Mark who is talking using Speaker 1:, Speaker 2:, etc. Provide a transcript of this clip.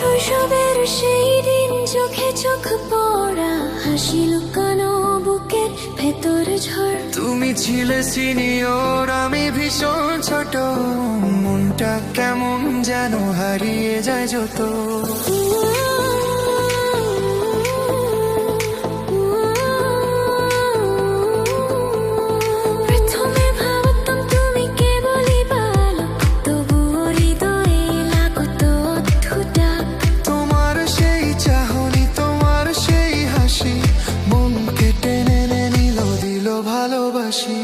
Speaker 1: শৈশবের সেই দিন চোখে চোখ পড়া, হাসি লুকানো বুকের ভেতর ঝড়।
Speaker 2: তুমি ছিলে সিনিয়র, আমি ভীষণ ছোট, মনটা কেমন যেন হারিয়ে যায় যত।
Speaker 1: প্রথমে ভাবতাম তুমি কেবলই বালক, তবুও হৃদয়ে লাগতো অদ্ভুত ডাক।
Speaker 2: তোমার সেই চাহনি, তোমার সেই হাসি, মনকে টেনে নিল, দিল ভালোবাসি।